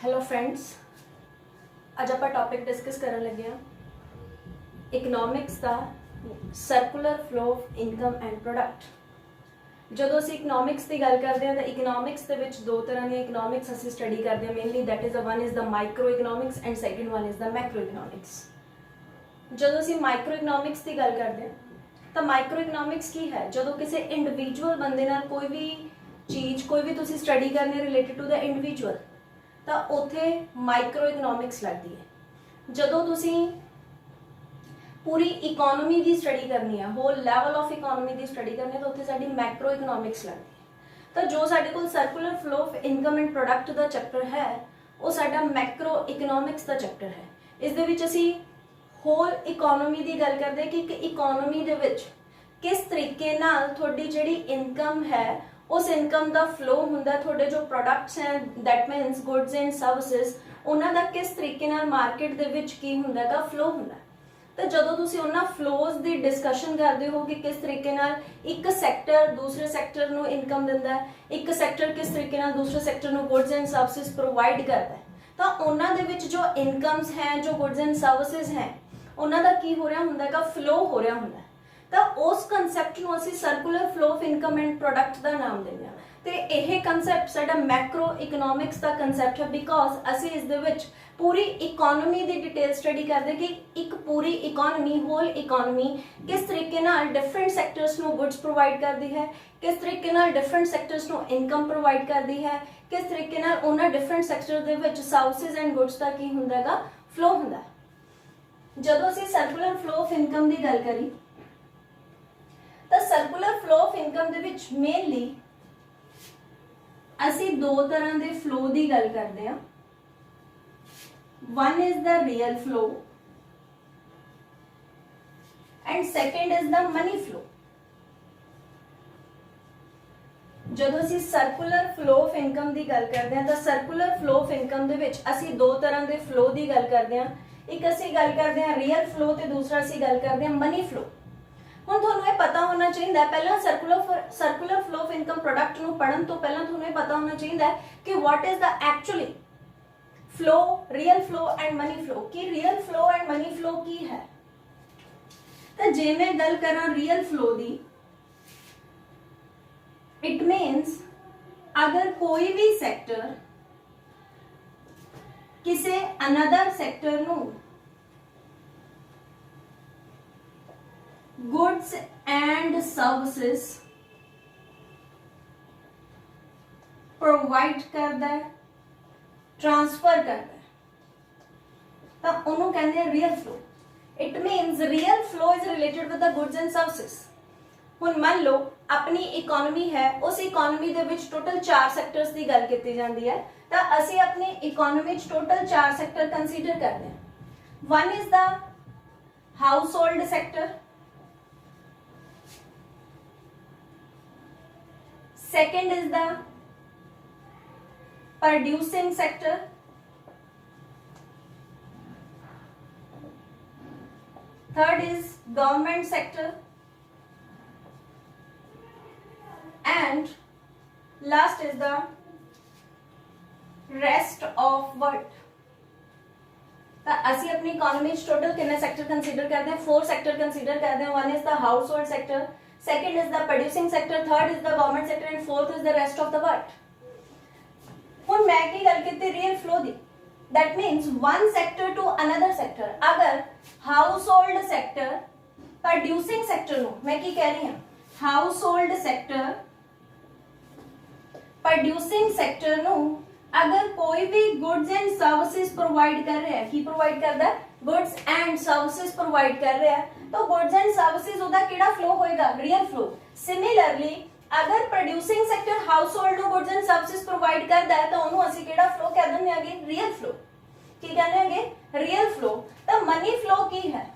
Hello friends, अज आप topic discuss करन लगे हाँ इकनॉमिक्स का circular flow of income and product. जो असी इकनॉमिक्स की गल करते हैं तो इकनॉमिक्स के दो तरह की इकनॉमिक्स असी स्टडी करते हैं mainly that is one is the micro economics and second one is the macro economics. जो असी माइक्रो इकनॉमिक्स की गल करते हैं तो माइक्रो इकनॉमिक्स की है जो किसी इंडिविजुअल बंदे नाल कोई भी चीज़ कोई भी तुसी स्टडी करनी रिलेटेड टू द इंडिविजुअल तो उत्थे माइक्रो इकनॉमिक्स लगती है। जदों तुसी पूरी इकोनॉमी की स्टडी करनी है होल लैवल ऑफ इकोनॉमी की स्टडी करनी है तो उत्थे साडी मैक्रो इकनॉमिक्स लगती है। तो जो साडे कोल circular flow of income and product का चैप्टर है वो साडा मैक्रो इकनॉमिक्स का चैप्टर है। इस दे विच असी होल इकोनॉमी की गल करते कि एक इकोनॉमी दे विच किस तरीके नाल थोड़ी जिहड़ी इनकम है उस इनकम का फ्लो होंदा थोड़े जो प्रोडक्ट्स हैं that means goods and services उन्हां दा किस तरीके नाल मार्केट दे विच की हुंदा दा फ्लो हुंदा। तो जदों तुसी उन्हां फ्लोज दी डिस्कशन करदे हो कि किस तरीके नाल एक सैक्टर दूसरे सैक्टर नूं इनकम दिंदा है, एक सैक्टर किस तरीके नाल दूसरे सैक्टर नूं गुड्स एंड सर्विसेज प्रोवाइड करदा है, तो उन्हां दे विच जो इनकम्स हैं जो गुड्स एंड सर्विसेज हैं उन्हां दा की हो रहा हुंदा गा फ्लो हो रहा हुंदा। तो उस कंसैप्ट नूं असीं circular flow of income and product का नाम दिंदे हां। ते यह कंसैप्ट साडा मैक्रो इकनॉमिक्स का कंसैप्ट है बिकॉज असीं इस दे विच पूरी इकोनॉमी की डिटेल स्टडी करते कि एक पूरी इकोनॉमी होल इकोनॉमी किस तरीके नाल डिफरेंट सैक्टर्स नूं गुड्स प्रोवाइड करती है, किस तरीके नाल डिफरेंट सैक्टर्स नूं इनकम प्रोवाइड करती है, किस तरीके नाल उन्हां different sector they which services and goods का की हुंदा गा फ्लो हुंदा। जदों असीं सर्कुलर फ्लो ऑफ इनकम की गल करी तो circular flow of income they which mainly असी दो तरह के फ्लो की गल करते हैं। One is the real flow and second is the money flow. जदों असी सर्कुलर फ्लो ऑफ इनकम की गल करते हैं तो सर्कुलर फ्लो ऑफ इनकम दे विच असी दो तरह के फ्लो की गल करते हैं। एक असी गल करते हैं रियल फ्लो ते दूसरा असी गल करते हैं मनी फ्लो। हुण तुहानूं ये पता होना चाहिए पहला circular flow of income product नूं पढ़न तो पहला तुहानूं ये पता होना चाहिए कि what is the actually flow real flow and money flow कि real flow and money flow की है। तो जे मैं गल करा रियल फ्लो दी इट मीन्स अगर कोई भी सैक्टर किसी अनदर सैक्टर नूं गुड्स एंड सर्विसेज प्रोवाइड करता है ट्रांसफर करता है तो उन्होंने कहते हैं real flow. It means real flow is related with the goods and services. हुण मान लो अपनी इकोनॉमी है उस economy they which total 4 sectors की गल की जाती है तो असी अपनी इकोनॉमी टोटल 4 सैक्टर कंसीडर करते हैं। One is the house hold sector, second is the producing sector, third is government sector and last is the rest of world। तो असी अपनी इकोनॉमी टोटल कितने सेक्टर कंसीडर करते हैं 4 सेक्टर कंसीडर करते हैं। One is the house hold sector, second is the producing sector, third is the government sector and fourth is the rest of the world। हुण मैं की गल कीती रियल फ्लो दी that means one sector to another sector. अगर household sector producing sector नो मैं की कह रही हूं household sector producing sector नो अगर कोई भी गुड्स एंड सर्विसेज प्रोवाइड कर रहा है की प्रोवाइड करता है गुड्स एंड सर्विसेज प्रोवाइड कर रहा है तो गुड्स एंड सर्विसेज उदा केड़ा फ्लो होएगा रियल फ्लो। सिमिलरली अगर producing sector house hold goods and services provide करता है तो उन्होंने असी केड़ा फ्लो कह देने आगे रियल फ्लो की कहने आगे रियल फ्लो। तो मनी फ्लो की है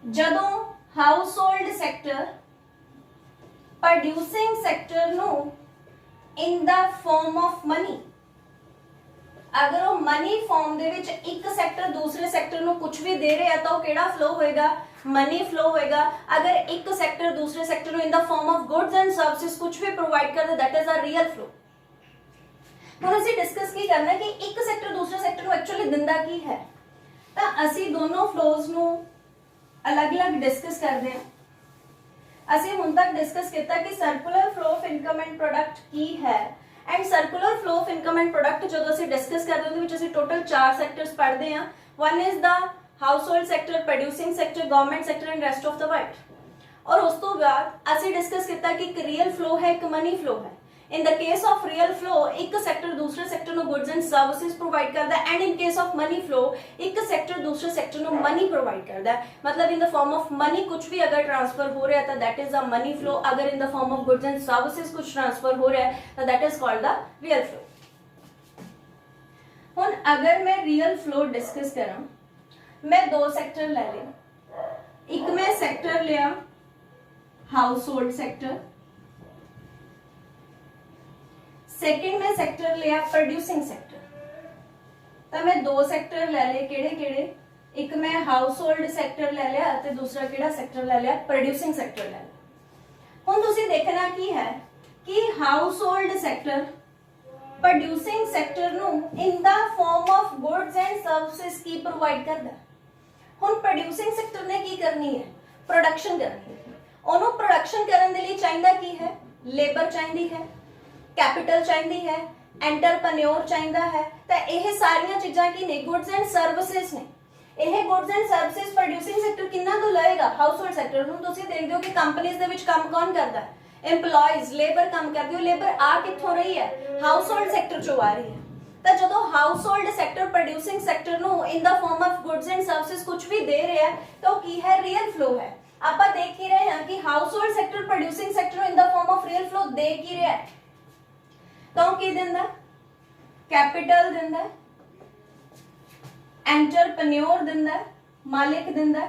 जदों house hold sector producing sector no in the form of money अगर वो मनी फॉर्म दे विच एक सैक्टर दूसरे सैक्टर नु कुछ भी दे रहा है तो केड़ा फ्लो होएगा मनी फ्लो होएगा। अगर एक सैक्टर दूसरे सैक्टर नु in the form of goods and services कुछ भी प्रोवाइड कर दे that is a real flow. ਹੁਣ ਅਸੀਂ ਡਿਸਕਸ ਕੀ ਕਰਨਾ ਕਿ ਇੱਕ ਸੈਕਟਰ ਦੂਸਰੇ ਸੈਕਟਰ ਨੂੰ ਐਕਚੁਅਲੀ ਦਿੰਦਾ ਕੀ ਹੈ। ਤਾਂ ਅਸੀਂ ਦੋਨੋਂ ਫਲੋਜ਼ ਨੂੰ ਅਲੱਗ-ਅਲੱਗ ਡਿਸਕਸ ਕਰਦੇ ਹਾਂ। ਅਸੀਂ ਹੁਣ ਤੱਕ ਡਿਸਕਸ ਕੀਤਾ ਕਿ circular flow of income and product ਕੀ ਹੈ and circular flow of income and product ਜਦੋਂ ਅਸੀਂ ਡਿਸਕਸ ਕਰਦੇ ਉਹਦੇ ਵਿੱਚ ਅਸੀਂ ਟੋਟਲ 4 ਸੈਕਟਰਸ ਪੜ੍ਹਦੇ ਹਾਂ। One is the household sector, producing sector, government sector and rest of the world. और उस तो बाद ਅਸੀਂ डिस्कस ਕੀਤਾ ਕਿ ਇੱਕ ਰੀਅਲ ਫਲੋ ਹੈ, ਇੱਕ ਮਨੀ ਫਲੋ ਹੈ। in the case of real flow ਇੱਕ ਸੈਕਟਰ ਦੂਸਰੇ ਸੈਕਟਰ ਨੂੰ ਗੁੱਡਸ ਐਂਡ ਸਰਵਿਸਿਜ਼ ਪ੍ਰੋਵਾਈਡ ਕਰਦਾ and in case of money flow ਇੱਕ ਸੈਕਟਰ ਦੂਸਰੇ ਸੈਕਟਰ ਨੂੰ ਮਨੀ ਪ੍ਰੋਵਾਈਡ ਕਰਦਾ ਹੈ। ਮਤਲਬ in the form of money ਕੁਝ ਵੀ ਅਗਰ ਟ੍ਰਾਂਸਫਰ ਹੋ ਰਿਹਾ ਤਾਂ that is the money flow। ਅਗਰ in the form of goods and services ਕੁਝ ਟ੍ਰਾਂਸਫਰ ਹੋ ਰਿਹਾ ਤਾਂ that is called the real flow। ਹੁਣ अगर मैं रियल फ्लो डिस्कस करा, मैं 2 सेक्टर ले लिया। एक मैं सेक्टर लिया हाउस होल्ड सेक्टर, सेकंड में सेक्टर लिया प्रोड्यूसिंग सेक्टर। तो मैं 2 सेक्टर ले लिए, केड़े-केड़े? एक मैं हाउस होल्ड सेक्टर ले लिया ते दूसरा केड़ा सेक्टर ले लिया? प्रोड्यूसिंग सेक्टर ले लिया। हुण तुसीं देखना की है कि household sector producing sector ਨੂੰ in the form of goods and services Ki provide ਕਰਦਾ। ਹੁਣ प्रोड्यूसिंग सेक्टर ਨੇ ਕੀ ਕਰਨੀ ਹੈ? प्रोडक्शन ਕਰਨੀ ਹੈ। ਉਹਨੂੰ प्रोडक्शन ਕਰਨ ਦੇ ਲਈ ਚਾਹੀਦਾ ਕੀ ਹੈ? ਲੇਬਰ ਚਾਹੀਦੀ ਹੈ, ਕੈਪੀਟਲ ਚਾਹੀਦੀ ਹੈ, ਐਂਟਰਪ੍ਰੈਨਿਓਰ ਚਾਹੀਦਾ ਹੈ। ਤਾਂ ਇਹ ਸਾਰੀਆਂ ਚੀਜ਼ਾਂ ਕੀ ਨੇ? ਗੁੱਡਸ ਐਂਡ ਸਰਵਿਸਿਜ਼ ਨੇ। ਇਹ goods and services producing sector ਕਿੰਨਾ ਤੋਂ ਲਏਗਾ? ਹਾਊਸ ਹੋਲਡ ਸੈਕਟਰ ਨੂੰ। ਤੁਸੀਂ ਦੇਖਦੇ ਹੋ ਕਿ ਕੰਪਨੀਆਂ ਦੇ ਵਿੱਚ ਕੰਮ ਕੌਣ ਕਰਦਾ ਹੈ? एम्प्लॉयज, लेबर काम करती हो। लेबर आ कित्थों रही है? हाउस होल्ड सेक्टर चो आ रही है। तो जो house hold sector producing sector no in the form of goods and services कुछ भी दे रहा है तो की है? रियल फ्लो है। आप देख ही रहे हैं कि household sector producing sector in the form of real flow दे की रहा है। तो की दिंदा? कैपिटल दिंदा, एंटरप्रेन्योर दिंदा, मालिक दिंदा,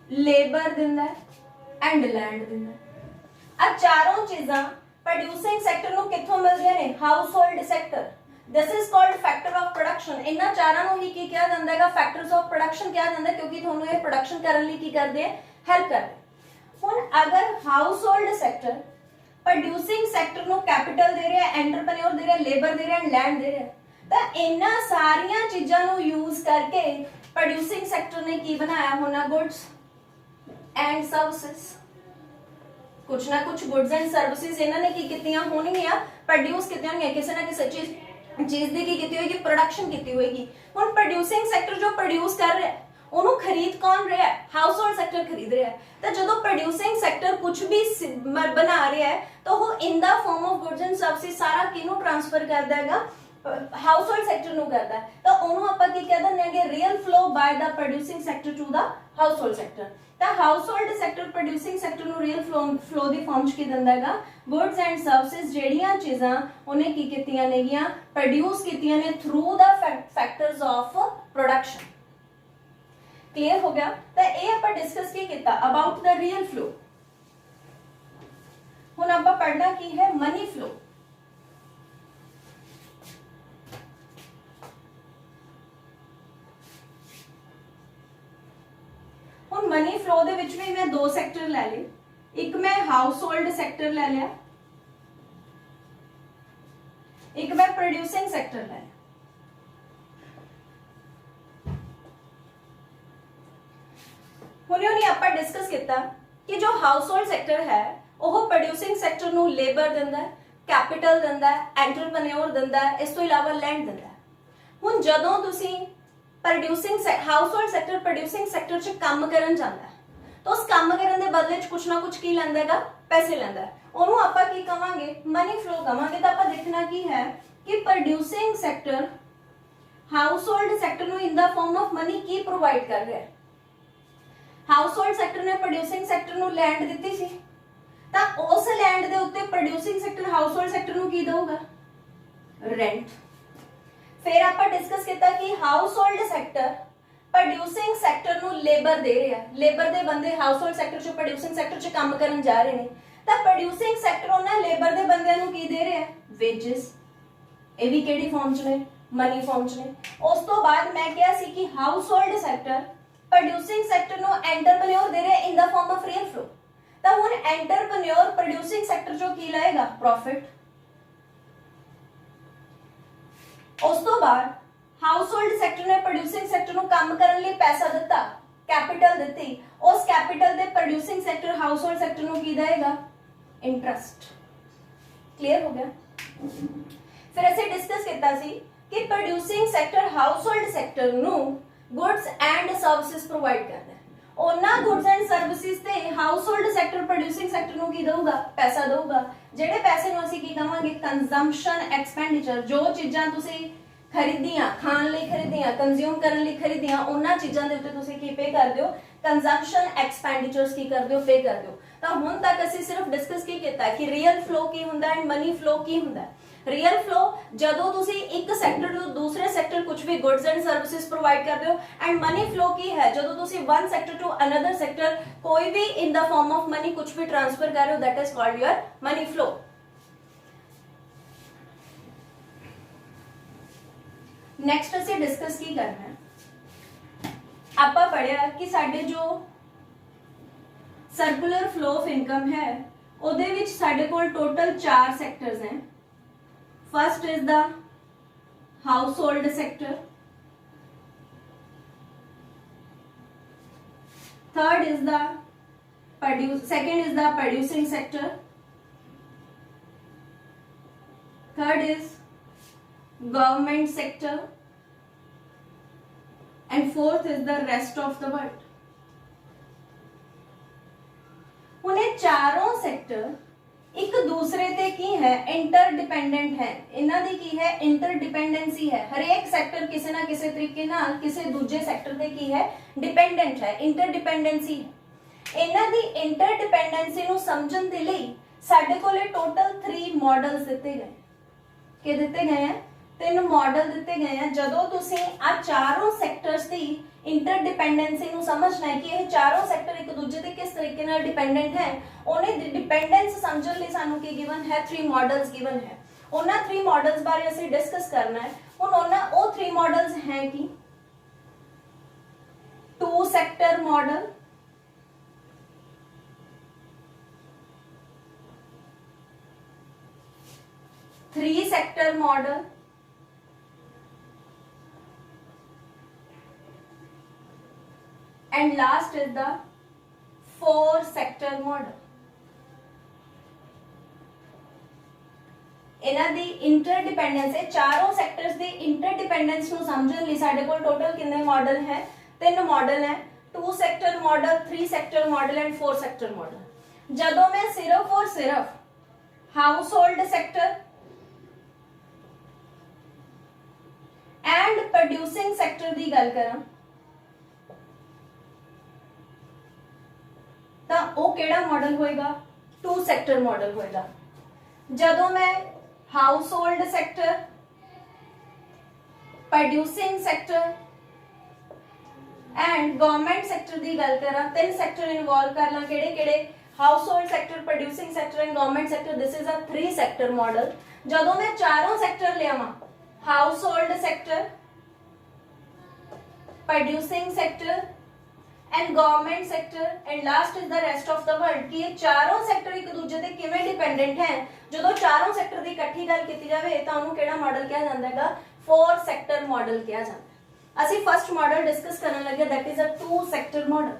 लेबर दिंदा एंड लैंड दिंदा। अब चारों चीज़ां प्रोड्यूसिंग सेक्टर ਨੂੰ ਕਿੱਥੋਂ ਮਿਲਦੀਆਂ ਨੇ? Household sector. This is called factor of production. ਇਹਨਾਂ ਚਾਰਾਂ ਨੂੰ ਹੀ ਕੀ ਕਿਹਾ ਜਾਂਦਾ ਹੈਗਾ? ਫੈਕਟਰਸ ਆਫ ਪ੍ਰੋਡਕਸ਼ਨ ਕਿਹਾ ਜਾਂਦਾ ਕਿਉਂਕਿ ਤੁਹਾਨੂੰ ਇਹ ਪ੍ਰੋਡਕਸ਼ਨ ਕਰਨ ਲਈ ਕੀ ਕਰਦੇ ਹੈ? ਹੈਲਪ ਕਰਦੇ। ਹੁਣ ਅਗਰ house hold sector producing sector ਨੂੰ ਕੈਪੀਟਲ ਦੇ ਰਿਹਾ, ਐਂਟਰਪ੍ਰੈਨਿਓਰ ਦੇ ਰਿਹਾ, ਲੇਬਰ ਦੇ ਰਿਹਾ ਐਂਡ ਲੈਂਡ ਦੇ ਰਿਹਾ, ਤਾਂ ਇਹਨਾਂ ਸਾਰੀਆਂ ਚੀਜ਼ਾਂ ਨੂੰ ਯੂਜ਼ ਕਰਕੇ प्रोड्यूसिंग ਸੈਕਟਰ ਨੇ ਕੀ ਬਣਾਇਆ ਹੋਣਾ? Goods and services. कुछ ना कुछ गुड्स एंड सर्विसेज इन्होंने की कीतियां होणगियां, प्रोड्यूस कीतियां होणगियां, किसी ना किसी चीज दी की कीती होगी? प्रोडक्शन कीती होगी। हुण प्रोड्यूसिंग सेक्टर जो प्रोड्यूस कर रहा है ਉਹਨੂੰ ਖਰੀਦ ਕੌਣ ਰਿਹਾ ਹੈ? ਹਾਊਸ ਹੋਲਡ ਸੈਕਟਰ ਖਰੀਦ ਰਿਹਾ ਹੈ। ਤਾਂ ਜਦੋਂ ਪ੍ਰੋਡਿਊਸਿੰਗ ਸੈਕਟਰ ਕੁਝ ਵੀ ਬਣਾ ਰਿਹਾ ਹੈ ਤਾਂ ਉਹ in the form of goods and services ਸਾਰਾ ਕਿਹਨੂੰ ਟ੍ਰਾਂਸਫਰ ਕਰਦਾ ਹੈਗਾ? ਹਾਊਸ ਹੋਲਡ ਸੈਕਟਰ ਨੂੰ ਕਰਦਾ ਹੈ। ਤਾਂ ਉਹਨੂੰ ਆਪਾਂ ਕੀ ਕਹਿ ਦਿੰਦੇ ਹੈਗੇ? Real flow by the producing sector to the household sector. ਤਾਂ household sector producing sector ਨੂੰ ਰੀਅਲ ਫਲੋ ਦੀ ਫਾਰਮ 'ਚ ਕੀ ਦਿੰਦਾ ਹੈਗਾ? ਗੁੱਡਸ ਐਂਡ ਸਰਵਿਸਿਜ਼ ਜਿਹੜੀਆਂ ਚੀਜ਼ਾਂ ਉਹਨੇ ਕੀ ਕੀਤੀਆਂ ਨੇਗੀਆਂ? ਪ੍ਰੋਡਿਊਸ ਕੀਤੀਆਂ ਨੇ through the factors of production. Clear हो गया? तो ये आप डिस्कस की किया अबाउट द रियल फ्लो। हुण आप पढ़ना की है? Money flow. हुण मनी फ्लो दे विच भी मैं 2 सैक्टर ले लिए। एक मैं हाउस होल्ड सैक्टर ले लिया, एक मैं प्रोड्यूसिंग सैक्टर ले लिया। ਹੁਣੇ ਆਪਾਂ ਡਿਸਕਸ ਕੀਤਾ ਕਿ ਜੋ ਹਾਊਸ ਹੋਲਡ ਸੈਕਟਰ ਹੈ ਉਹ ਪ੍ਰੋਡਿਊਸਿੰਗ ਸੈਕਟਰ ਨੂੰ ਲੇਬਰ ਦਿੰਦਾ ਹੈ, ਕੈਪੀਟਲ ਦਿੰਦਾ ਹੈ, ਐਂਟਰਪ੍ਰੈਨਿਓਰ ਦਿੰਦਾ ਹੈ, ਇਸ ਤੋਂ ਇਲਾਵਾ ਲੈਂਡ ਦਿੰਦਾ ਹੈ। ਹੁਣ ਜਦੋਂ ਤੁਸੀਂ producing house hold sector producing sector 'ਚ ਕੰਮ ਕਰਨ ਜਾਂਦਾ ਹੈ ਤਾਂ ਉਸ ਕੰਮ ਕਰਨ ਦੇ ਬਦਲੇ 'ਚ ਕੁਛ ਨਾ ਕੁਛ ਕੀ ਲੈਂਦਾ ਹੈਗਾ? ਪੈਸੇ ਲੈਂਦਾ ਹੈ। ਉਹਨੂੰ ਆਪਾਂ ਕੀ ਕਵਾਂਗੇ? ਮਨੀ ਫਲੋ ਕਵਾਂਗੇ। ਤਾਂ ਆਪਾਂ ਦੇਖਣਾ ਕੀ ਹੈ ਕਿ producing sector household sector ਨੂੰ in the form of money ਕੀ ਪ੍ਰੋਵਾਈਡ ਕਰ ਰਿਹਾ ਹੈ? ਹਾਊਸ ਹੋਲਡ ਸੈਕਟਰ ਨੇ ਪ੍ਰੋਡਿਊਸਿੰਗ ਸੈਕਟਰ ਨੂੰ ਲੈਂਡ ਦਿੱਤੀ ਸੀ ਤਾਂ ਉਸ ਲੈਂਡ ਦੇ ਉੱਤੇ producing sector household sector ਨੂੰ ਕੀ ਦੇਊਗਾ? ਰੈਂਟ। ਫਿਰ ਆਪਾਂ ਡਿਸਕਸ ਕੀਤਾ ਕਿ household sector producing sector ਨੂੰ ਲੇਬਰ ਦੇ ਰਿਹਾ, ਲੇਬਰ ਦੇ ਬੰਦੇ ਹਾਊਸ ਹੋਲਡ ਸੈਕਟਰ ਚੋਂ ਪ੍ਰੋਡਿਊਸਿੰਗ ਸੈਕਟਰ 'ਚ ਕੰਮ ਕਰਨ ਜਾ ਰਹੇ ਨੇ ਤਾਂ ਪ੍ਰੋਡਿਊਸਿੰਗ ਸੈਕਟਰ ਉਹਨਾਂ ਲੇਬਰ ਦੇ ਬੰਦਿਆਂ ਨੂੰ ਕੀ ਦੇ ਰਿਹਾ? ਵੇਜਸ। ਇਹ ਵੀ ਕਿਹੜੀ ਫਾਰਮ 'ਚ ਨੇ? ਮਨੀ ਫਾਰਮ 'ਚ ਨੇ। ਉਸ ਤੋਂ ਬਾਅਦ ਮੈਂ ਕਿਹਾ ਸੀ ਕਿ household sector producing sector नो एंटरप्रेन्योर दे रहे in the form of real flow. तो हुन एंटरप्रेन्योर प्रोड्यूसिंग सेक्टर जो की लाएगा? प्रॉफिट। उस तो बाद हाउसहोल्ड सैक्टर ने प्रोड्यूसिंग सैक्टर ਨੂੰ ਕੰਮ ਕਰਨ ਲਈ ਪੈਸਾ ਦਿੱਤਾ, कैपिटल ਦਿੱਤੀ, उस कैपिटल ਦੇ प्रोड्यूसिंग सैक्टर हाउसहोल्ड सैक्टर ਨੂੰ ਕੀ ਦੇਗਾ? इंटरेस्ट। क्लियर हो गया? फिर ਅਸੀਂ डिस्कस ਕੀਤਾ ਸੀ कि प्रोड्यूसिंग सैक्टर हाउसहोल्ड सैक्टर ਨੂੰ गुड्स एंड सर्विसेज प्रोवाइड करता है। ਉਹਨਾਂ ਗੁੱਡਸ ਐਂਡ ਸਰਵਿਸਿਜ਼ ਤੇ ਹਾਊਸਹੋਲਡ ਸੈਕਟਰ ਪ੍ਰੋਡਿਊਸਿੰਗ ਸੈਕਟਰ ਨੂੰ ਕੀ ਦੇਊਗਾ? ਪੈਸਾ ਦੇਊਗਾ। ਜਿਹੜੇ ਪੈਸੇ ਨੂੰ ਅਸੀਂ ਕੀ ਕਹਾਂਗੇ? Consumption expenditure. ਜੋ ਚੀਜ਼ਾਂ ਤੁਸੀਂ ਖਰੀਦੀਆਂ, ਖਾਣ ਲਈ ਖਰੀਦੀਆਂ, ਕੰਜ਼ਿਊਮ ਕਰਨ ਲਈ ਖਰੀਦੀਆਂ, ਉਹਨਾਂ ਚੀਜ਼ਾਂ ਦੇ ਉੱਤੇ ਤੁਸੀਂ ਕੀ ਪੇ ਕਰਦੇ ਹੋ? ਕੰਜ਼ੰਪਸ਼ਨ ਐਕਸਪੈਂਡੀਚਰਸ ਕੀ ਕਰਦੇ ਹੋ? ਪੇ ਕਰਦੇ ਹੋ। ਤਾਂ ਹੁਣ ਤੱਕ ਅਸੀਂ ਸਿਰਫ ਡਿਸਕਸ ਕੀ ਕੀਤਾ ਕਿ ਰੀਅਲ ਫਲੋ ਕੀ ਹੁੰਦਾ ਐਂਡ ਮਨੀ ਫਲੋ ਕੀ ਹੁੰਦਾ। ਰੀਅਲ ਫਲੋ ਜਦੋਂ ਤੁਸੀਂ ਇੱਕ ਸੈਕਟਰ ਤੋਂ ਦੂਸਰੇ ਸੈਕਟਰ ਕੁਝ ਵੀ ਗੁੱਡਸ ਐਂਡ ਸਰਵਿਸਿਜ਼ ਪ੍ਰੋਵਾਈਡ ਕਰਦੇ ਹੋ, ਐਂਡ ਮਨੀ ਫਲੋ ਕੀ ਹੈ? ਜਦੋਂ ਤੁਸੀਂ one sector to another sector ਕੋਈ ਵੀ in the form of money ਕੁਝ ਵੀ ਟ੍ਰਾਂਸਫਰ ਕਰ ਰਹੇ ਹੋ, that is called your money flow। Next ਅਸੀਂ डिस्कस ਕੀ ਕਰਨਾ ਹੈ? ਆਪਾਂ ਪੜਿਆ ਕਿ ਸਾਡੇ ਜੋ सर्कुलर फ्लो ऑफ इनकम है ਉਹਦੇ ਵਿੱਚ ਸਾਡੇ ਕੋਲ टोटल 4 सेक्टर्स हैं। First is the household sector, third is the second is the producing sector, third is government sector and fourth is the rest of the world. उन्हें चारों sector एक दूसरे ते की है इंटरडिपेंडेंट है। इन्हां दी की है? इंटरडिपेंडेंसी है। हर एक सेक्टर किसी ना किसी तरीके नाल किसी दूजे सेक्टर ते की है? डिपेंडेंट है, इंटरडिपेंडेंसी है। इन्हां दी इंटरडिपेंडेंसी नूं समझण दे लई साडे कोले टोटल 3 मॉडल्स दिते गए। कि दिते गए हैं? 3 मॉडल दिते गए हैं। जदों तुसीं आ चारों सेक्टर्स दी इंटरडिपेंडेंसी ਨੂੰ ਸਮਝਣਾ ਹੈ ਕਿ ਇਹ ਚਾਰੋਂ ਸੈਕਟਰ ਇੱਕ ਦੂਜੇ ਤੇ ਕਿਸ ਤਰੀਕੇ ਨਾਲ ਡਿਪੈਂਡੈਂਟ ਹੈ, ਉਹਨੇ ਡਿਪੈਂਡੈਂਸ ਸਮਝਣ ਲਈ ਸਾਨੂੰ ਕੀ ਗਿਵਨ ਹੈ? 3 ਮॉडल्स ਗਿਵਨ ਹੈ। ਉਹਨਾਂ 3 ਮॉडल्स ਬਾਰੇ ਅਸੀਂ ਡਿਸਕਸ ਕਰਨਾ ਹੈ। ਹੁਣ ਉਹ 3 मॉडल्स हैं कि 2 sector model, three sector model, and last is the 4 sector model। ਇਹਨਾਂ ਦੀ ਇੰਟਰਡਿਪੈਂਡੈਂਸ ਹੈ। ਚਾरों ਸੈਕਟਰਸ ਦੀ ਇੰਟਰਡਿਪੈਂਡੈਂਸ ਨੂੰ ਸਮਝਣ ਲਈ ਸਾਡੇ ਕੋਲ ਟੋਟਲ ਕਿੰਨੇ ਮਾਡਲ ਹੈ? 3 ਮਾਡਲ ਹੈ। 2 sector model, 3 sector model and 4 sector model. ਜਦੋਂ ਮੈਂ ਸਿਰਫ ਔਰ ਸਿਰਫ household sector and producing sector ਦੀ ਗੱਲ ਕਰਾਂ ਤਾਂ ਉਹ ਕਿਹੜਾ ਮਾਡਲ ਹੋਏਗਾ? 2 ਸੈਕਟਰ ਮਾਡਲ ਹੋਏਗਾ। ਜਦੋਂ ਮੈਂ household sector, producing sector and government sector ਦੀ ਗੱਲ ਕਰਾਂ, 3 ਸੈਕਟਰ ਇਨਵੋਲਵ ਕਰ ਲਾਂ। ਕਿਹੜੇ ਕਿਹੜੇ? Household sector, producing sector and government sector. This is a 3 sector model. ਜਦੋਂ ਮੈਂ ਚਾरों ਸੈਕਟਰ ਲਿਆਵਾਂ, household sector, producing sector and government sector and last is the rest of the world कि ये चारों सेक्टर एक दूजे ते किवें डिपेंडेंट है। जो चारों सेक्टर की इकट्ठी गल की जाए तो उन्होंने केड़ा मॉडल कहा जाता है? 4 सेक्टर मॉडल कहा जाता है। असी फर्स्ट मॉडल डिस्कस करने लगे, that is a 2 sector model.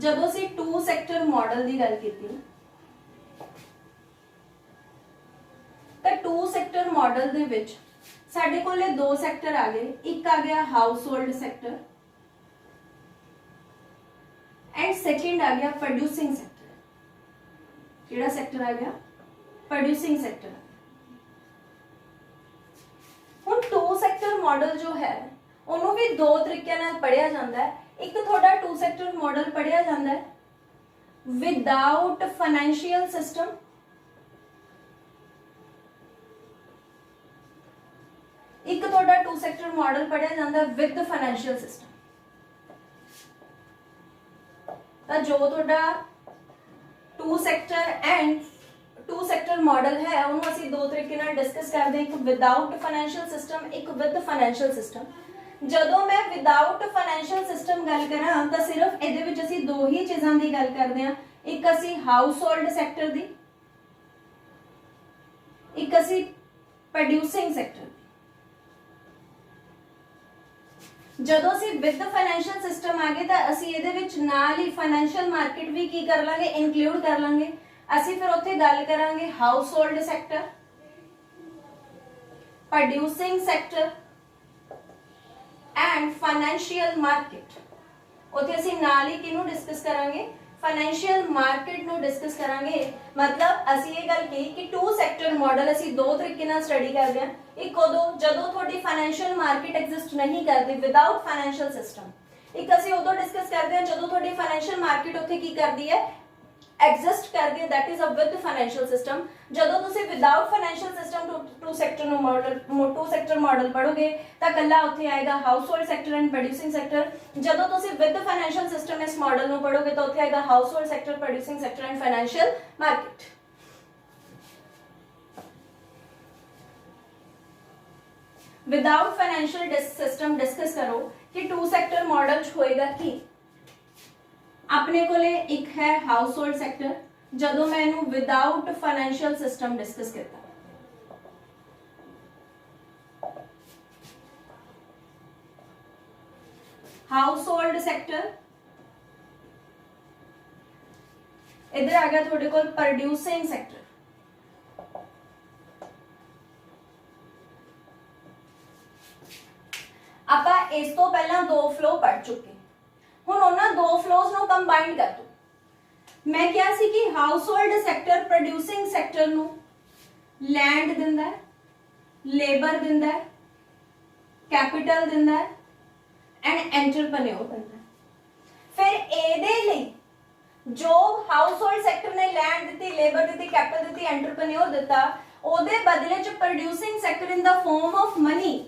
जदों असी 2 सेक्टर मॉडल की गल की तो 2 सेक्टर मॉडल दे विच साडे कोले 2 सेक्टर आ गए। एक आ गया हाउसहोल्ड सेक्टर एंड सेकंड आ गया प्रोड्यूसिंग सेक्टर। केड़ा सेक्टर आ गया? Producing sector. हुण 2 सेक्टर मॉडल जो है उन्होंने भी 2 तरीके नाल पढ़िया जाता है। एक थोड़ा 2 सेक्टर मॉडल पढ़िया जाता है विदाउट फाइनेंशियल सिस्टम, एक थोड़ा 2 सेक्टर मॉडल पढ़िया जाता है विद फाइनेंशियल सिस्टम। तो जो थोड़ा 2 सेक्टर एंड 2 सेक्टर मॉडल है उन्होंने असीं 2 तरीके नाल डिस्कस करते हैं, एक विदाउट फाइनेंशियल सिस्टम, एक विद फाइनेंशियल सिस्टम। ਜਦੋਂ ਮੈਂ ਵਿਦਆਊਟ ਫਾਈਨੈਂਸ਼ੀਅਲ ਸਿਸਟਮ ਗੱਲ ਕਰਾਂ ਤਾਂ ਸਿਰਫ ਇਹਦੇ ਵਿੱਚ ਅਸੀਂ ਦੋ ਹੀ ਚੀਜ਼ਾਂ ਦੀ ਗੱਲ ਕਰਦੇ ਹਾਂ, ਇੱਕ ਅਸੀਂ ਹਾਊਸ ਹੋਲਡ ਸੈਕਟਰ ਦੀ, ਇੱਕ ਅਸੀਂ ਪ੍ਰੋਡਿਊਸਿੰਗ ਸੈਕਟਰ। ਜਦੋਂ ਅਸੀਂ ਵਿਦ ਫਾਈਨੈਂਸ਼ੀਅਲ ਸਿਸਟਮ ਆ ਗਏ ਤਾਂ ਅਸੀਂ ਇਹਦੇ ਵਿੱਚ ਨਾਲ ਹੀ ਫਾਈਨੈਂਸ਼ੀਅਲ ਮਾਰਕੀਟ ਵੀ ਕੀ ਕਰ ਲਾਂਗੇ, ਇਨਕਲੂਡ ਕਰ ਲਾਂਗੇ। ਅਸੀਂ ਫਿਰ ਉੱਥੇ ਗੱਲ ਕਰਾਂਗੇ house hold sector, producing sector and financial market. ਉੱਥੇ ਅਸੀਂ ਨਾਲ ਹੀ ਕਿਹਨੂੰ ਡਿਸਕਸ ਕਰਾਂਗੇ, फाइनेंशियल मार्केट ਨੂੰ डिस्कस करांगे। मतलब ਅਸੀਂ ਇਹ ਗੱਲ ਕਹੀ ਕਿ टू सैक्टर मॉडल ਅਸੀਂ ਦੋ ਤਰੀਕੇ ਨਾਲ ਸਟੱਡੀ ਕਰਦੇ ਹਾਂ। ਇੱਕ ਉਦੋਂ ਜਦੋਂ ਤੁਹਾਡੀ ਫਾਈਨੈਂਸ਼ੀਅਲ ਮਾਰਕੀਟ ਐਗਜ਼ਿਸਟ ਨਹੀਂ ਕਰਦੀ ਵਿਦਆਊਟ ਫਾਈਨੈਂਸ਼ੀਅਲ ਸਿਸਟਮ, ਇੱਕ ਅਸੀਂ ਉਦੋਂ ਡਿਸਕਸ ਕਰਦੇ ਹਾਂ ਜਦੋਂ ਤੁਹਾਡੀ ਫਾਈਨੈਂਸ਼ੀਅਲ ਮਾਰਕੀਟ ਉੱਥੇ ਕੀ ਕਰਦੀ ਹੈ, ਐਗਜ਼ਿਸਟ ਕਰਦੀ ਹੈ, that is a with financial system. ਜਦੋਂ ਤੁਸੀਂ without financial system two sector model ਪੜੋਗੇ ਤਾਂ ਕੱਲਾ ਉੱਥੇ ਆਏਗਾ household sector and producing sector. ਜਦੋਂ ਤੁਸੀਂ ਵਿਦ ਫਾਈਨੈਂਸ਼ੀਅਲ ਸਿਸਟਮ ਇਸ ਮਾਡਲ ਨੂੰ ਪੜੋਗੇ ਤਾਂ ਉੱਥੇ ਆਏਗਾ household sector, producing sector and financial market. Without financial system discuss करो कि टू सैक्टर मॉडल होएगा कि अपने कोले एक है हाउस होल्ड सैक्टर, जदों मैं इनू विदाउट फाइनेंशियल सिस्टम डिस्कस करता हाउस होल्ड सैक्टर, इधर आ गया थोड़े को प्रोड्यूसिंग सैक्टर। ਆਪਾਂ ਇਸ ਤੋਂ ਪਹਿਲਾਂ ਦੋ ਫਲੋ ਪੜ ਚੁੱਕੇ, ਹੁਣ ਉਹਨਾਂ ਦੋ ਫਲੋਜ਼ ਨੂੰ ਕੰਬਾਈਨ ਕਰ ਦੋ। ਮੈਂ ਕਿਹਾ ਸੀ ਕਿ household sector producing sector ਨੂੰ ਲੈਂਡ ਦਿੰਦਾ ਹੈ, ਲੇਬਰ ਦਿੰਦਾ ਹੈ, ਕੈਪੀਟਲ ਦਿੰਦਾ ਹੈ ਐਂਡ ਐਂਟਰਪ੍ਰੈਨਿਓਰ ਦਿੰਦਾ ਹੈ। ਫਿਰ ਇਹਦੇ ਲਈ ਜੋ ਹਾਊਸ ਹੋਲਡ ਸੈਕਟਰ ਨੇ ਲੈਂਡ ਦਿੱਤੀ, ਲੇਬਰ ਦਿੱਤੀ, ਕੈਪੀਟਲ ਦਿੱਤੀ, ਐਂਟਰਪ੍ਰੈਨਿਓਰ ਦਿੱਤਾ, ਉਹਦੇ ਬਦਲੇ ਚ producing sector in the form of money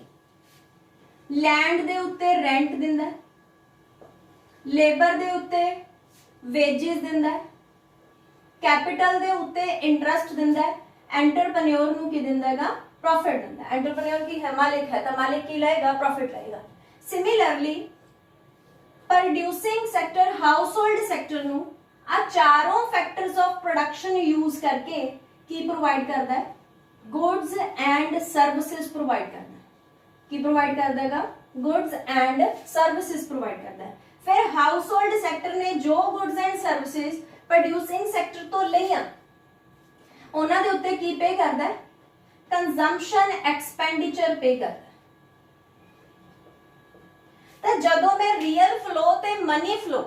land दे उत्ते रेंट दिंदा है, लेबर दे उत्ते वेजेस दिंदा है, कैपिटल दे उत्ते इंटरेस्ट दिंदा है, एंटरप्रेन्योर नू की दिंदा हैगा, प्रॉफिट दिंदा है। एंटरप्रेन्योर की है मालिक है तो मालिक की लाएगा, प्रॉफिट लाएगा। Similarly producing sector house hold sector नू आ चारों फैक्टर्स ऑफ प्रोडक्शन यूज करके की प्रोवाइड करदा है, गुड्स एंड सर्विसेज प्रोवाइड करदा है। की प्रोवाइड कर देगा, गुड्स एंड सर्विसेज प्रोवाइड करता है। फिर हाउस होल्ड सेक्टर ने जो goods and services producing sector तो लिया, उन्हां दे उत्ते की पे करदा है, कंजम्पशन एक्सपेंडिचर पे करदा है। तो जदों मैं रियल फ्लो ते money flow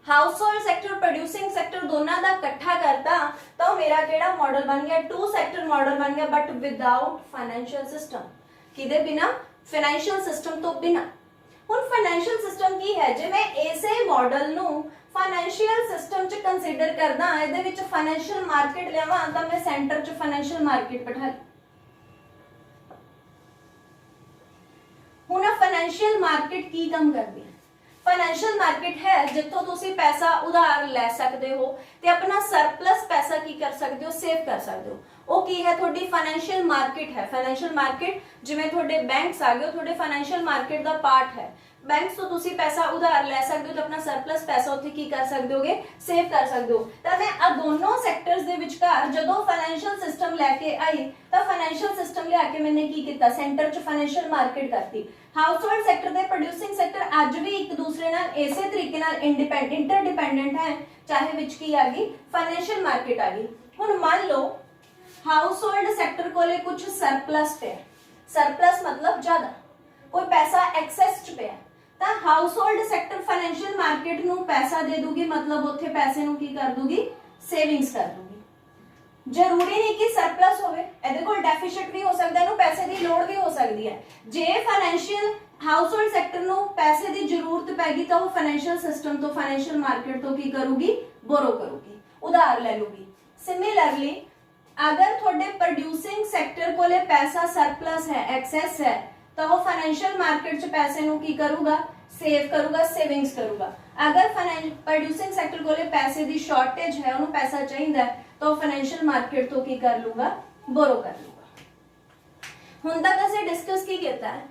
house hold sector producing sector दोनों का इकट्ठा करता तो मेरा केड़ा मॉडल बन गया, टू सैक्टर मॉडल बन गया, बट विदाउट फाइनेंशियल सिस्टम। किदे बिना, फाइनेंशियल सिस्टम तो बिना। हुण फाइनेंशियल सिस्टम की है, जे मैं इसे मॉडल नू फाइनेंशियल सिस्टम च कंसीडर करदा, इहदे विच फाइनेंशियल मार्केट लियावां तां मैं सेंटर च फाइनेंशियल मार्केट बिठा। हुण फाइनेंशियल मार्केट की काम करदी है, फाइनेंशियल मार्केट है जिथों तुसी पैसा उधार लै सकदे हो ते अपना सरप्लस पैसा की कर सकदे हो, सेव कर सकदे हो। ਉਹ ਕੀ ਹੈ, ਤੁਹਾਡੀ ਫਾਈਨੈਂਸ਼ੀਅਲ ਮਾਰਕੀਟ ਹੈ। ਫਾਈਨੈਂਸ਼ੀਅਲ ਮਾਰਕੀਟ ਜਿਵੇਂ ਤੁਹਾਡੇ ਬੈਂਕਸ ਆ ਗਏ, ਤੁਹਾਡੇ ਫਾਈਨੈਂਸ਼ੀਅਲ ਮਾਰਕੀਟ ਦਾ ਪਾਰਟ ਹੈ। ਬੈਂਕਸ ਤੋਂ ਤੁਸੀਂ ਪੈਸਾ ਉਧਾਰ ਲੈ ਸਕਦੇ ਹੋ ਤੇ ਆਪਣਾ ਸਰਪਲਸ ਪੈਸਾ ਉੱਥੇ ਕੀ ਕਰ ਸਕਦੇ ਹੋਗੇ, ਸੇਵ ਕਰ ਸਕਦੇ ਹੋ। ਤਾਂ ਮੈਂ ਆ ਦੋਨੋਂ ਸੈਕਟਰਸ ਦੇ ਵਿਚਕਾਰ ਜਦੋਂ ਫਾਈਨੈਂਸ਼ੀਅਲ ਸਿਸਟਮ ਲੈ ਕੇ ਆਈ ਤਾਂ ਫਾਈਨੈਂਸ਼ੀਅਲ ਸਿਸਟਮ ਲਿਆ ਕੇ ਮੈंने ਕੀ ਕੀਤਾ, ਸੈਂਟਰ 'ਚ ਫਾਈਨੈਂਸ਼ੀਅਲ ਮਾਰਕੀਟ ਕਰਤੀ। ਹਾਊਸ ਹੋਲਡ ਸੈਕਟਰ ਤੇ ਪ੍ਰੋਡਿਊਸਿੰਗ ਸੈਕਟਰ ਅੱਜ ਵੀ ਇੱਕ ਦੂਸਰੇ ਨਾਲ ਇਸੇ ਤਰੀਕੇ ਨਾਲ ਇੰਟਰਡਿਪੈਂਡੈਂਟ ਹੈ, ਚਾਹੇ ਵਿੱਚ ਕੀ ਆ ਗਈ, ਫਾਈਨੈਂਸ਼ੀਅਲ ਮਾਰਕੀਟ ਆ ਗਈ। ਹੁਣ ਮੰਨ ਲਓ हाउस होल्ड सेक्टर को कुछ सरप्लस पे, सरप्लस मतलब ज्यादा कोई पैसा एक्सेस च पे, तो house hold sector financial market नू पैसा दे दूगी, मतलब उत्थे पैसे नू की कर दूगी, सेविंग्स कर दूगी। जरूरी नहीं कि सरप्लस होवे, इहदे कोल डेफिसिट भी हो सकदा है, पैसे दी लोड़ भी हो सकदी है। जे फाइनेंशियल हाउस होल्ड सेक्टर नू पैसे दी जरूरत पैगी तो वो फाइनेंशियल सिस्टम तो फाइनेंशियल मार्केट तो की करूगी, बोरो करूगी, उधार ले लूगी। सिमिलरली अगर थोड़े प्रोड्यूसिंग सेक्टर को पैसा सरप्लस है, एक्सेस है, तो वो फाइनेंशियल मार्केट च पैसे नु की करूगा, सेव करूगा, सेविंग्स करूगा। अगर प्रोड्यूसिंग सेक्टर को पैसे दी शॉर्टेज है, उन्हें पैसा चाहिए तो फाइनेंशियल मार्केट तो की कर लूगा, बोरो कर लूगा। हुण तक असीं डिस्कस की कीता है,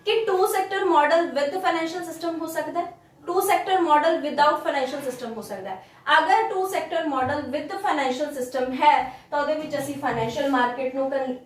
कि two sector model with financial system हो सकता है, two sector model without financial system हो सकता है। अगर two sector model with financial system है तो ਉਹਦੇ ਵਿੱਚ ਅਸੀਂ फाइनेंशियल मार्केट ਨੂੰ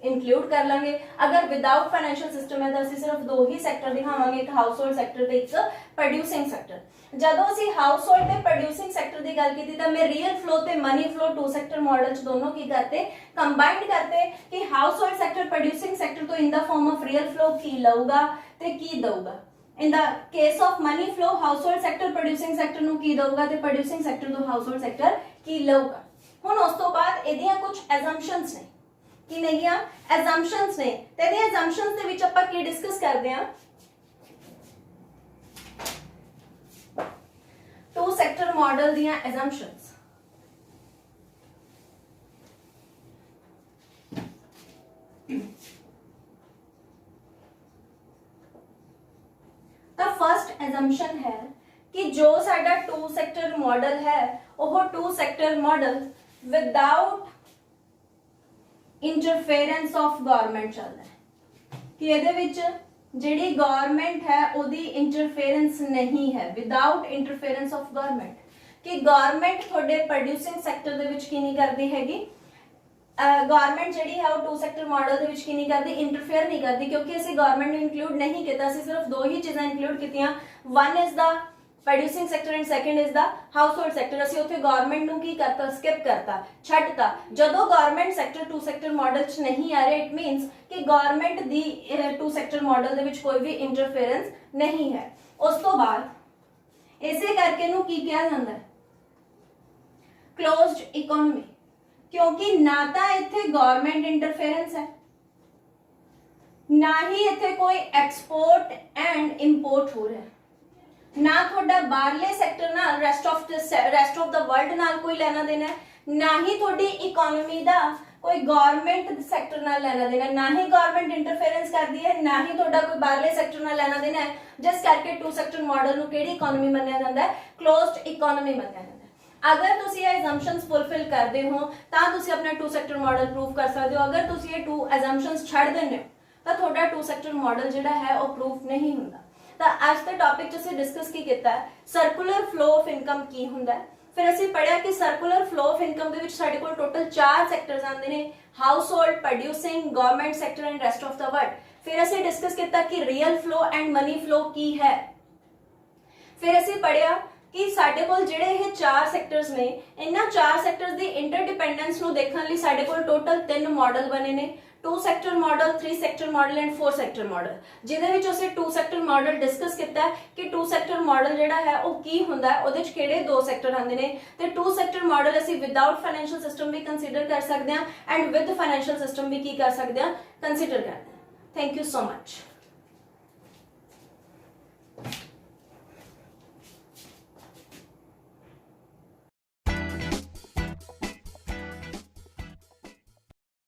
इंक्लूड कर ਲਾਂਗੇ। अगर विदाउट फाइनेंशियल सिस्टम है तो ਅਸੀਂ सिर्फ दो ही सैक्टर दिखावांगे, एक हाउस होल्ड सैक्टर ਤੇ एक प्रोड्यूसिंग सैक्टर। ਜਦੋਂ ਅਸੀਂ ਹਾਊਸ ਹੋਲਡ ਤੇ प्रोड्यूसिंग सैक्टर ਦੀ ਗੱਲ ਕੀਤੀ ਤਾਂ ਮੈਂ ਰੀਅਲ ਫਲੋ ਤੇ money flow two sector model ਚ ਦੋਨੋਂ ਕੀ ਕਰਤੇ, ਕੰਬਾਈਨਡ ਕਰਤੇ ਕਿ household sector producing sector ਤੋਂ in the form of real flow ਕੀ ਲਊਗਾ ਤੇ ਕੀ ਦਊਗਾ। In the case of money flow, household sector producing sector ਨੂੰ ਕੀ ਦਊਗਾ ਤੇ producing sector ਤੋਂ household sector ਕੀ ਲਊਗਾ। ਹੁਣ ਉਸ ਤੋਂ ਬਾਅਦ ਇਹਦੀਆਂ ਕੁਝ assumptions ਨੇ ਕਿ ਨਹੀਂਆਂ assumptions ਨੇ ਤੇ ਇਹਦੇ assumptions ਦੇ ਵਿੱਚ ਆਪਾਂ ਕੀ ਡਿਸਕਸ ਕਰਦੇ ਹਾਂ, ਟੂ ਸੈਕਟਰ ਮਾਡਲ ਦੀਆਂ assumptions। ਤਾਂ ਫਸਟ ਐਜ਼ੰਪਸ਼ਨ ਹੈ ਕਿ ਜੋ ਸਾਡਾ ਟੂ ਸੈਕਟਰ ਮਾਡਲ ਹੈ ਉਹ two sector model without interference of government ਚੱਲਦਾ ਹੈ, ਕਿ ਇਹਦੇ ਵਿੱਚ ਜਿਹੜੀ ਗਵਰਨਮੈਂਟ ਹੈ ਉਹਦੀ ਇੰਟਰਫੇਰੈਂਸ ਨਹੀਂ ਹੈ, ਵਿਦਆਊਟ ਇੰਟਰਫੇਰੈਂਸ ਆਫ ਗਵਰਨਮੈਂਟ, ਕਿ ਗਵਰਨਮੈਂਟ ਤੁਹਾਡੇ ਪ੍ਰੋਡਿਊਸਿੰਗ ਸੈਕਟਰ ਦੇ ਵਿੱਚ ਕੀ ਨਹੀਂ ਕਰਦੀ ਹੈਗੀ, गवर्नमेंट ਜਿਹੜੀ ਹੈ ਉਹ ਟੂ ਸੈਕਟਰ ਮਾਡਲ ਦੇ ਵਿੱਚ ਕੀ ਨਹੀਂ ਕਰਦੀ, ਇੰਟਰਫੇਅਰ ਨਹੀਂ ਕਰਦੀ, ਕਿਉਂਕਿ ਅਸੀਂ ਗਵਰਨਮੈਂਟ ਨੂੰ ਇਨਕਲੂਡ ਨਹੀਂ ਕੀਤਾ, ਅਸੀਂ ਸਿਰਫ ਦੋ ਹੀ ਚੀਜ਼ਾਂ ਇਨਕਲੂਡ ਕੀਤੀਆਂ, one is the producing sector and second is the household sector. ਅਸੀਂ ਉੱਥੇ ਗਵਰਨਮੈਂਟ ਨੂੰ ਕੀ ਕਰਤਾ, ਸਕਿਪ ਕਰਤਾ, ਛੱਡਤਾ। ਜਦੋਂ government sector two sector model ਚ ਨਹੀਂ ਆ ਰਿਹਾ, ਇਟ ਮੀਨਸ ਕਿ ਗਵਰਨਮੈਂਟ ਦੀ ਟੂ ਸੈਕਟਰ ਮਾਡਲ ਦੇ ਵਿੱਚ ਕੋਈ ਵੀ ਇੰਟਰਫੇਰੈਂਸ ਨਹੀਂ ਹੈ। ਉਸ ਤੋਂ ਬਾਅਦ ਇਸੇ ਕਰਕੇ ਨੂੰ ਕੀ ਕਿਹਾ ਜਾਂਦਾ ਹੈ, क्लोज्ड इकोनॉमी, क्योंकि ना तो इत्थे गवर्नमेंट इंटरफेरेंस है, ना ही इत्थे कोई एक्सपोर्ट एंड इंपोर्ट हो रहा है, ना थोड़ा बाहरले सैक्टर नाल रेस्ट ऑफ द वर्ल्ड नाल कोई लेना देना है, ना ही थोड़ी इकोनॉमी दा कोई गवर्नमेंट सैक्टर नाल लेना देना, ना ही गवर्नमेंट इंटरफेरेंस करती है, ना ही थोड़ा कोई बाहरले सैक्टर नाल लेना देना है, जिस करके टू सैक्टर मॉडल नूं किहड़ी इकोनॉमी मन्निया जांदा है, क्लोज्ड इकोनॉमी मन्निया जांदा है। अगर तुसीं ये असम्पशनस फुलफिल करते हो तां तुसीं अपना टू सैक्टर मॉडल प्रूव कर सकते हो। अगर तुसीं ये टू असम्पशनस छड्ड दिंदे हो तां तुहाडा टू सैक्टर मॉडल जिहड़ा है वो प्रूफ नहीं हुंदा। ਤਾਂ ਅੱਜ ਦੇ ਟੌਪਿਕ 'ਚ ਅਸੀਂ ਡਿਸਕਸ ਕੀ ਕੀਤਾ ਹੈ, ਸਰਕੂਲਰ ਫਲੋ ਆਫ ਇਨਕਮ ਕੀ ਹੁੰਦਾ ਹੈ, ਫਿਰ ਅਸੀਂ ਪੜਿਆ ਕਿ ਸਰਕੂਲਰ ਫਲੋ ਆਫ ਇਨਕਮ ਦੇ ਵਿੱਚ ਸਾਡੇ ਕੋਲ ਟੋਟਲ 4 ਸੈਕਟਰਸ ਆਉਂਦੇ ਨੇ, household, producing, government sector and rest of the world. ਫਿਰ ਅਸੀਂ ਡਿਸਕਸ ਕੀਤਾ ਕਿ real flow and money flow ਕੀ ਹੈ। ਫਿਰ ਅਸੀਂ ਪੜਿਆ ਕਿ ਸਾਡੇ ਕੋਲ ਜਿਹੜੇ ਇਹ 4 ਸੈਕਟਰਸ ਨੇ, ਇਹਨਾਂ 4 ਸੈਕਟਰਸ ਦੀ ਇੰਟਰਡਿਪੈਂਡੈਂਸ ਨੂੰ ਦੇਖਣ ਲਈ ਸਾਡੇ ਕੋਲ ਟੋਟਲ 3 ਮਾਡਲ ਬਣੇ ਨੇ, two sector model, 3 sector model and 4 sector model, ਜਿਹਦੇ ਵਿੱਚ ਅਸੀਂ 2 ਸੈਕਟਰ ਮॉडल ਡਿਸਕਸ ਕੀਤਾ ਹੈ ਕਿ 2 ਸੈਕਟਰ ਮॉडल ਜਿਹੜਾ ਹੈ ਉਹ ਕੀ ਹੁੰਦਾ ਹੈ, ਉਹਦੇ ਵਿੱਚ ਕਿਹੜੇ 2 ਸੈਕਟਰ ਆਉਂਦੇ ਨੇ, ਤੇ 2 ਸੈਕਟਰ ਮॉडल ਅਸੀਂ ਵਿਦਆਊਟ ਫਾਈਨੈਂਸ਼ੀਅਲ ਸਿਸਟਮ ਵੀ ਕੰਸੀਡਰ ਕਰ ਸਕਦੇ ਹਾਂ ਐਂਡ ਵਿਦ ਫਾਈਨੈਂਸ਼ੀਅਲ ਸਿਸਟਮ ਵੀ ਕੀ ਕਰ ਸਕਦੇ ਹਾਂ, ਕੰਸੀਡਰ ਕਰਦੇ ਹਾਂ। Thank you so much.